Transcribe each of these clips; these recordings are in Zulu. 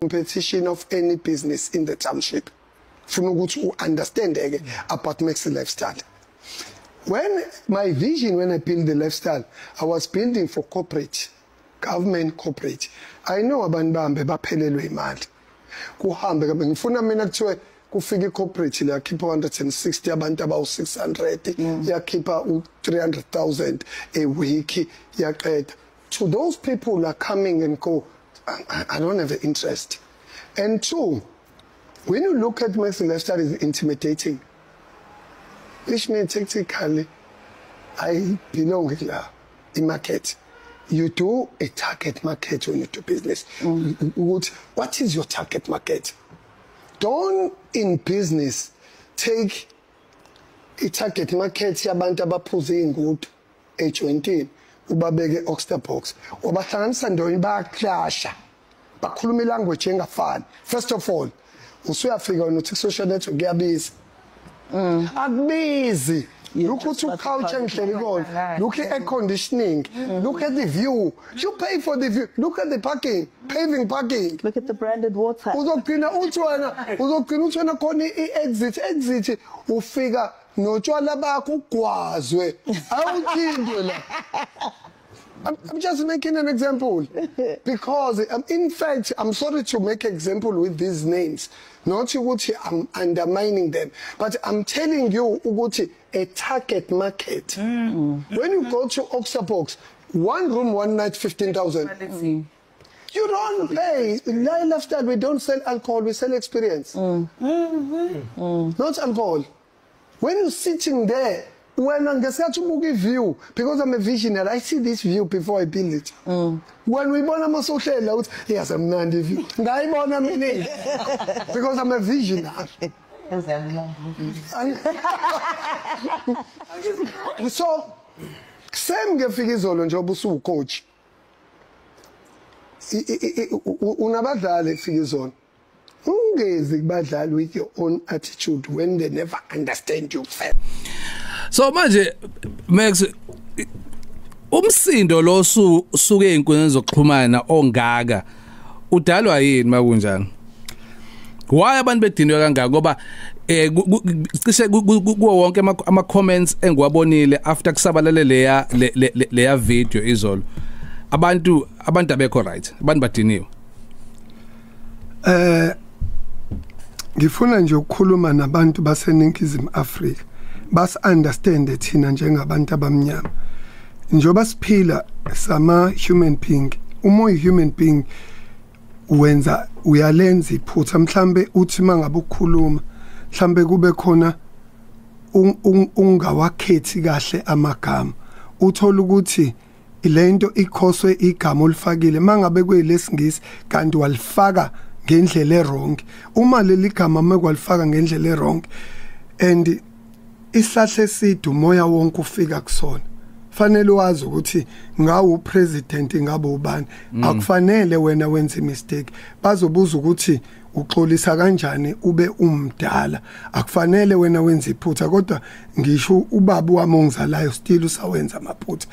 competition of any business in the township. Funa ukuthi understand about Maxi Lifestyle. When my vision, when I built the lifestyle, I was building for corporate, government corporate. I know abantu bahambe baphelelwe imali. Kuhambe ngifuna mina kuthiwe kufika corporate la khipha 160 abantu abawu 600 yakhipha u300,000 a week yaqeda. To those people are coming and go, I don't have the interest. And two, when you look at Maxi Lifestyle, is intimidating. Which means technically, I belong here in market. You do a target market when you do business. What is your target market? Don't in business take a target market yabantu abaphuze ingudu ejointini ubabeke Oxter box obahlanganisa ndoni bayaclasha bakhuluma ilanguage engafani. First of all, usuyafika unothi social network kuyabiza. Akubizi. Look at your culture and look at air conditioning. Look at the view. You pay for the view. Look at the parking, paving parking. Look at the branded water. Uzokina utshwana khona exit ufika notshwala bakho ugwazwe awuthindwe la. I'm just making an example because in fact I'm sorry to make an example with these names, not ukuthi I'm undermining them, but I'm telling you ukuthi a target market. When you go to Oxter box, 1 room 1 night 15,000. You don't pay. Lifestyle, we don't sell alcohol, we sell experience. Not alcohol. When you're sitting there, when I'm a view, because I'm a visionary, I see this view before I build it. When we want a social out, yes, I'm not the view. Because I'm a visionary. So, same gefigizolo njobu su coach. Unabadlali figizolo. Ungezi kubadlali with your own attitude when they never understand you first. So manje Max umsindo lo suke einkundleni zokuxhumana ongaka udalwa yini makunjani? Why abantu bedinwe kangaka ngoba cishe kuwo wonke ama comments engiwabonile after kusabalale leya video izolo abantu abekho right, abantu badiniwe. Ngifuna nje ukukhuluma nabantu baseNingizimu Afrika bas understand thina njengabantu abamnyama njoba siphila sama human being. Uma human being wenza uyalenza iphutha mhlambe uthi mangabe ukukhuluma mhlambe kube khona ungawakhethi kahle amagama uthola ukuthi ilento ikhoswe igama olifakile mangabe kuyilesingisi kanti walifaka ngendlela errong. Uma leli gama mekwalifaka ngendlela errong and isahle esidu moya wonke ufika kusona, fanele wazi ukuthi ngawu president ngabe ubani. Akufanele wena wenze mistake bazobuza ukuthi uxolisa kanjani ube umdala. Akufanele wena wenze iphutha kodwa ngisho ubaba wami ongizalayo still usawenza amaphutha.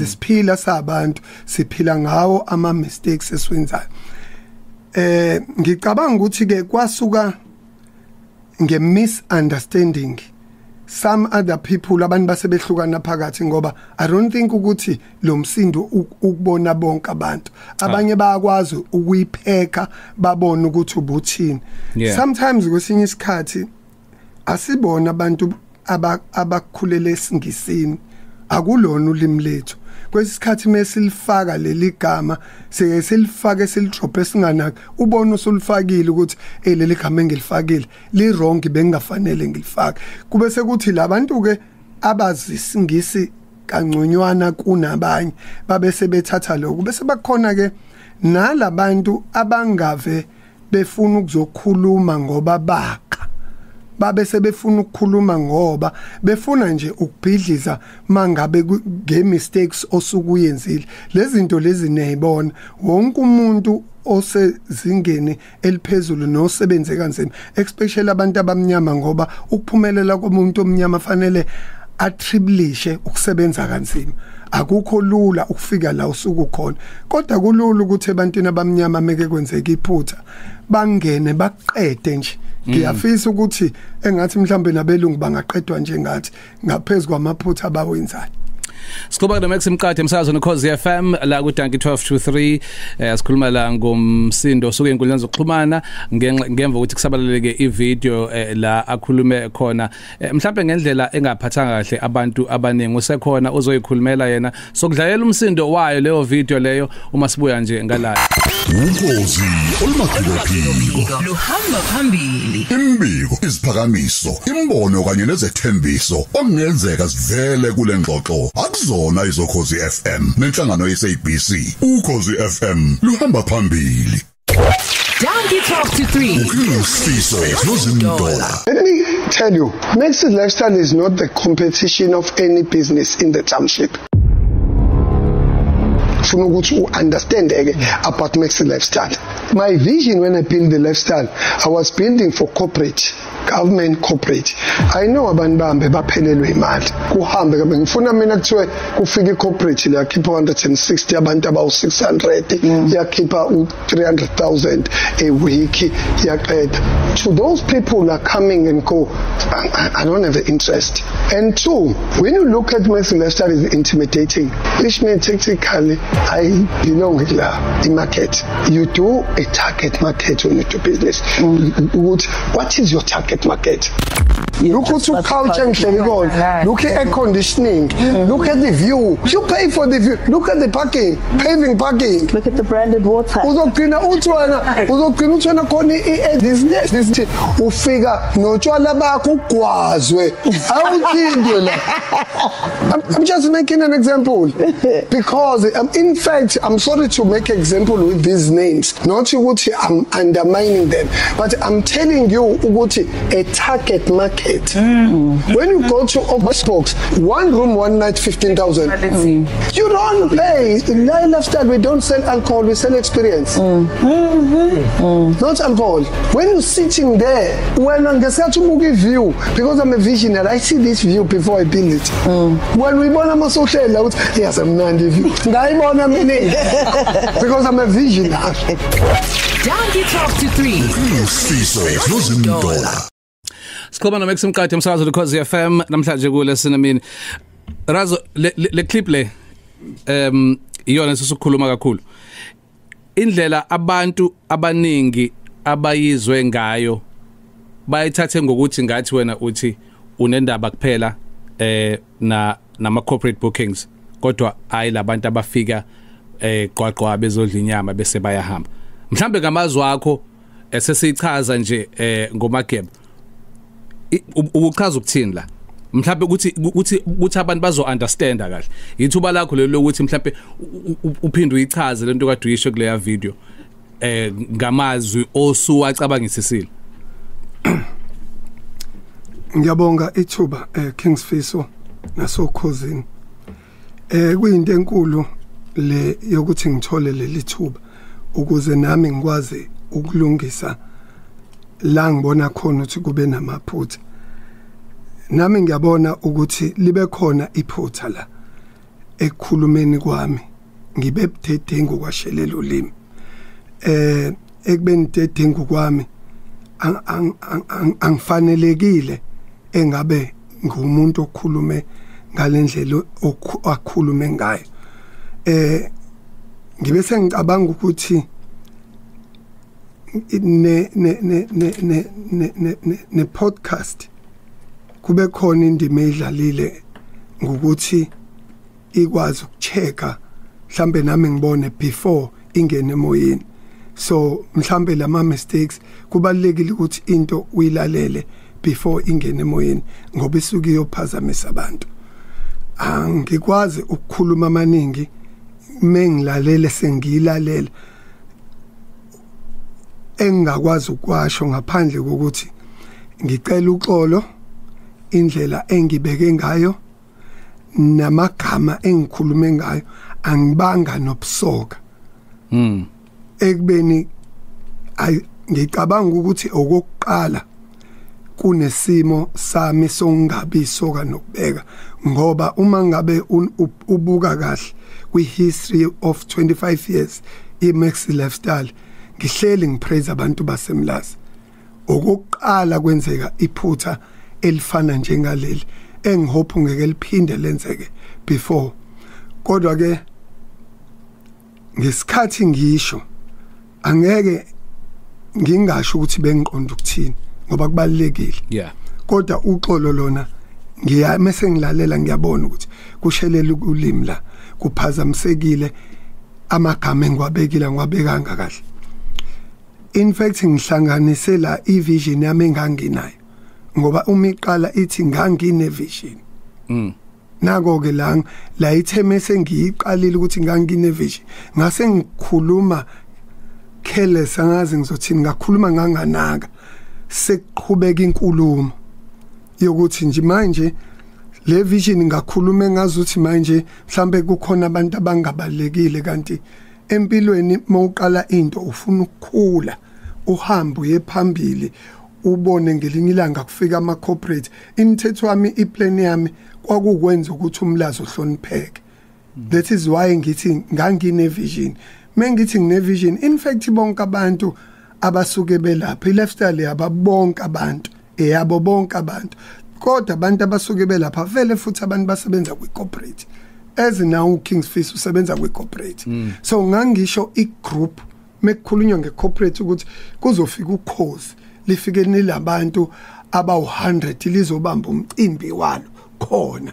Siphila sabantu siphila ngawo ama mistakes esiwenzayo. Ngicabanga ukuthi ke kwasuka nge misunderstanding some other people abantu basebehlukana phakathi ngoba I don't think ukuthi lo msindo ukubona bonke abantu abanye bayakwazi ukuyipheka babone ukuthi ubuthini. Sometimes kwesinye isikhathi asibona abantu abakhulele esingisini akulona ulimi lethu. Kwesikhathi mesilifaka leli gama silifake silidrop esinganaki ubone usulifakile ukuthi leli gama engilifakile li wrong bengafanele ngilifake. Kube sekuthi labantu ke abazisingisi kangconywana kunabanye babe sebethatha lokho bese bakhona ke nalabantu abangave befuna ukuzokhuluma ngoba baka babe sebefuna ukukhuluma ngoba befuna nje ukubhidliza mangabe ngemistakes osukuyenzile. Lezi zinto lezi niyibona wonke umuntu osezingeni eliphezulu nosebenze kanzima especially abantu abamnyama ngoba ukuphumelela komuntu omnyama fanele attribulishe ukusebenza kanzima akukho lula ukufika la usuku khona kodwa kulula ukuthi ebantwini abamnyama meke kwenzeka iphutha bangene baqede nje ngiyafisa ukuthi engathi mhlambe nabelungu bangaqedwa njengathi ngaphezulu kwamaphutha abawenzayo. Sikhuluma no Max Mkade emsakazweni Khosi FM la ku Dankie 1223 sikhuluma la ngomsindo osuke enkundleni zokuxhumana ngemva ukuthi kusabaleleke ivideo la akhulume khona mhlawumbe ngendlela engaphathanga kahle abantu abaningi usekhona uzoyikhulumela yena sokudlalela umsindo wayo leyo video leyo uma sibuya nje ngala Ukhozi olumaphiko luhamba phambili imbiko isiphakamiso imbono kanye nezethembiso okungenzeka sivele kule ngxoxo akuzona izokhozi FM nenhlangano yeSABC ukhozi FM luhamba phambili Dankie 1223 usifiso nozindola. Let me tell you, Max's Lifestyle is not the competition of any business in the township. Funa ukuthi understand about Max's Lifestyle. My vision when I built the lifestyle, I was building for corporate, government corporate. I know abantu bambe baphelelwe imali. Kuhambe kabe ngifuna mina kuthiwe kufika icorporate la khipha 160 abantu abawu 600 yakhipha u300,000 a week yaqeda. To those people who are coming and go, I don't have an interest. And two, when you look at Max's Lifestyle is intimidating, which means technically I belong in the market. You do a target market when you do business. What is your target market? Look at your culture and look at air conditioning. Look at the view. You pay for the view. Look at the parking, paving parking. Look at the branded water. This ufika notshwala bakho ugwazwe. I'm just making an example because in fact I'm sorry to make example with these names, not ukuthi I'm undermining them, but I'm telling you ukuthi a target market. When you go to Oxbox, 1 room 1 night 15,000. You don't pay. In Lifestyle we don't sell alcohol, we sell experience. Not alcohol. When you're sitting there, when I get to movie view, because I'm a visionary, I see this view before I build it. When we want a social out, yes, I'm not the view. Because I'm a visionary. Dankie 1223 usifiso nozindola. Sikhuluma no Max Mkade emsakazweni Khosi FM namhlanje kule sinamini Razo le clip le iyona sisukhuluma kakhulu indlela abantu abaningi abayizwe ngayo bayithathe ngokuthi ngathi wena uthi unendaba kuphela nama corporate bookings kodwa ayi labantu abafika qwaqwa bezodla inyama bese bayahamba mhlambe ngamazwi akho sesichaza nje ngomageba ukuchaza ukuthini la mhlambe ukuthi abantu bazo understand kahle ithuba lakho lelo ukuthi mhlambe uphinde uyichaze lento kade uyisho kuleya video ngamazwi osuwacabangisisile. Ngiyabonga ithuba Kings Fiso nasokhosini kuyinto enkulu le yokuthi ngithole leli thuba ukuze nami ngikwazi ukulungisa la ngibona khona ukuthi kube namaphutha nami ngiyabona ukuthi libe khona iphutha la ekukhulumeni kwami ngibe budedengu ukwashelela ulimi ekubeni budedengu kwami angifanelekile engabe ngumuntu okhulume ngalendlela akhulume ngayo ngibe sengicabanga ukuthi ne podcast kube khona indima edlalile ngokuthi ikwazi ukuchecka mhlambe nami ngibone before ingene emoyeni so mhlambe lama mistakes kubalekile ukuthi into uyilalele before ingene emoyeni ngoba isuke iyophazamisa abantu angikwazi ukukhuluma amaningi mengilalele sengiyilalela engakwazi ukwasho ngaphandle kokuthi ngicela uxolo indlela engibeke ngayo namagama engikhulume ngayo angibanga nobusoka ekubeni ngicabanga ukuthi okokuqala kunesimo sami songabi soka nokubeka ngoba uma ngabe ubuka kahle kwi-history of 25 years iMaxi Lifestyle ngihleli ngipraise abantu baseMlazi okuqala kwenzeka iphutha elifana njengaleli engihope ngeke liphinde lenzeke before kodwa ke ngesikhathi ngisho angeke ngingasho ukuthi bengiqonda ukuthini ngoba kubalekile kodwa uxolo lona mase ngilalela ngiyabona ukuthi kushelela ulimi la kuphazamisekile amagama engiwabekile ngiwabekanga kahle in fact ngihlanganise la ivision yami enganginayo ngoba uma iqala ithi ngangine vision nako ke la itheme sengiyiqalile ukuthi ngangine vision ngase ngikhuluma careless angazi ngizothini ngakhuluma nganganaka sekuqhubeka inkulumo yokuthi nje manje le vision ngakhuluma engazuthi manje mhlambe kukhona abantu abangabalekile kanti empilweni mawuqala into ufuna ukukhula uhambe uye phambili ubone ngelinye ilanga kufika ama corporate imithetho wami iplan yami kwakukwenza ukuthi umlazi ohlonipheke that is why ngithi ngangine vision mengithi ngine vision in fact bonke abantu abasuke belapha i-lifestyle yabo bonke abantu eyabo bonke abantu kodwa abantu abasuke belapha vele futhi abantu basebenza kwi-corporate as now King's Feast usebenza kwi-corporate so ngangisho i-group mekukhulunywa nge-corporate ukuthi kuzofika ukhozi lifike nilabantu aba-100 lizobamba umcimbi walo khona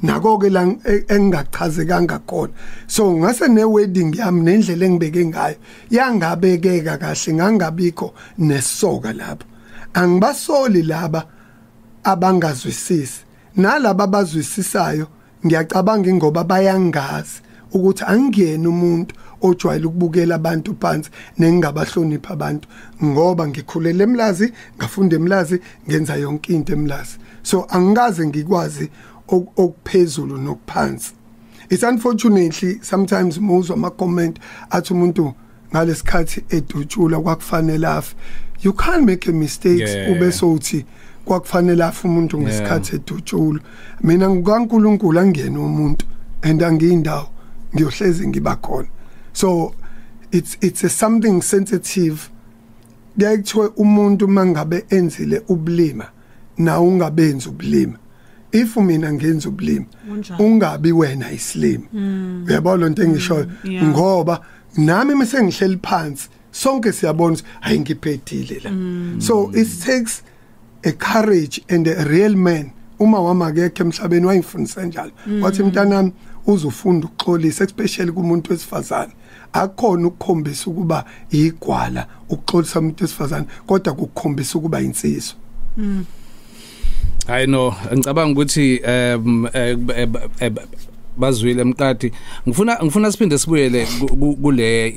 nako ke la engachazekanga khona so ngase ne-wedding yami nendlela engibeke ngayo yangabekeka kahle ngangabikho nesoka lapho angibasoli laba abangazwisisi nalabo abazwisisayo ngiyacabanga ngoba bayangazi ukuthi angiyena umuntu ojwayele ukubukela abantu phansi nengingabahlonipha abantu ngoba ngikhulele eMlazi ngafunda eMlazi ngenza yonke into eMlazi so angikaze ngikwazi okuphezulu nokuphansi it's unfortunately sometimes muzwa ama comment athi umuntu ngalesikhathi edutshula kwakufanele afa you can't make a mistake ube sothi kwakufanele afa umuntu ngesikhathi edutshula mina ngikaNkulunkulu angiyena umuntu and angiyindawo ngiyohlezi ngiba khona so it's a something sensitive kuyakuthiwa umuntu mangabe enzile ubulima na ungabenzi ubulima if mina ngenza ubulima ungabi wena islimi uyabona into engishoyo ngoba nami mase ngihleli phansi sonke siyabona hayi ngiphetile la so it takes a courage and a real man uma wama akekho emhlabeni wayifundisa njalo wathi mntanami uzofunda ukuxolisa especially kumuntu wesifazane akukhona ukukhombisa ukuba igwala ukuxolisa umuntu wesifazane kodwa ukukhombisa ukuba insizwa I know ngicabanga ukuthi bazwile emqadi ngifuna siphinde sibuyele kule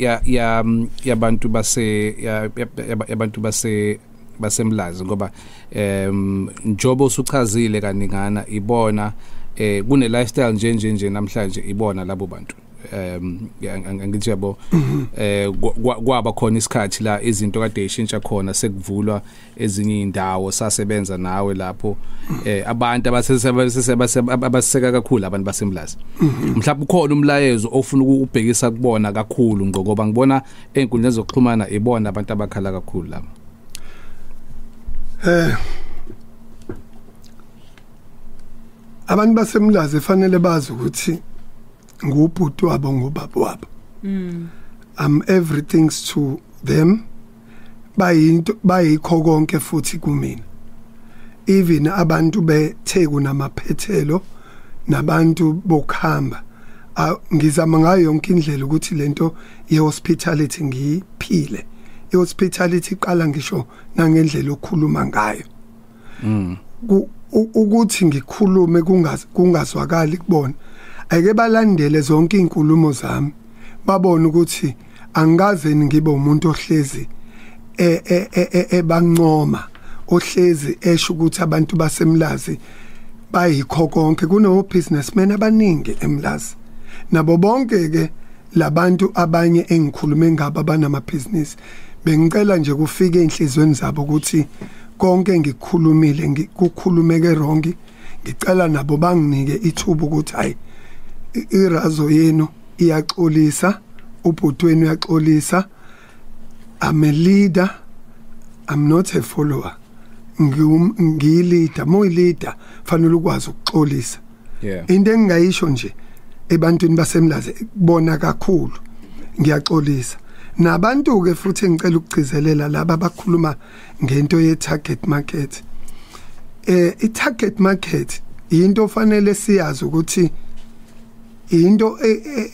yabantu yabantu baseMlazi ngoba njobo usuchazile kaningana ibona kune lifestyle nje namhlanje ibona labo bantu angithi yabo kwaba khona isikhathi la izinto kade ishintsha khona sekuvulwa ezinye indawo sasebenza nawe lapho abantu abaseka kakhulu abantu baseMlazi mhlawumbe ukhona umlayezo ofuna ukubhekisa kubona kakhulu ngoba ngibona einkundleni zokuxhumana ibona abantu abakhala kakhulu lapho abantu baseMlazi fanele bazi ukuthi ngubhuti wabo ngubaba wabo everything to them bayikho konke futhi kumina even abantu beTheku namaphethelo nabantu bokhamba ngizama ngayo yonke indlela ukuthi lento yehospitality ngiyiphile ihospitality iqala ngisho nangendlela okhuluma ngayo ukuthi ngikhulume kungazwakali kubona ake balandele zonke inkulumo zami babone ukuthi angikaze ngibe umuntu ohlezi ebancoma ohlezi esho ukuthi abantu baseMlazi bayikho konke kuno businessmen abaningi eMlazi nabo bonke ke labantu abanye engikhulume ngabo abanamabhizinisi bengicela nje kufike enhlizweni zabo ukuthi konke ngikukhulumile ngikukhulumeke wrong ngicela nabo banginike ithuba ukuthi hayi irazo yenu iyaxolisa ubhutweni uyaxolisa I'm a leader I'm not a follower ngiyilida moyilida fanele ukwazi ukuxolisa into engingayisho nje ebantwini basemlaze kubona kakhulu ngiyaxolisa nabantu ke futhi ngicela ukugcizelela laba abakhuluma ngento ye target market I target market into fanele siyazi ukuthi into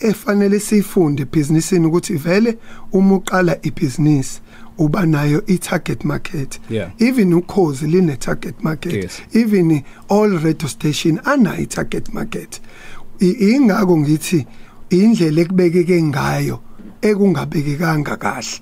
efanele sifunde businessini ukuthi vele uma uqala ibusiness uba nayo I-target market even ukhozi line target market even all radio station ana I-target market ingakho ngithi indlela ekubekeke ngayo ekungabekekanga kahle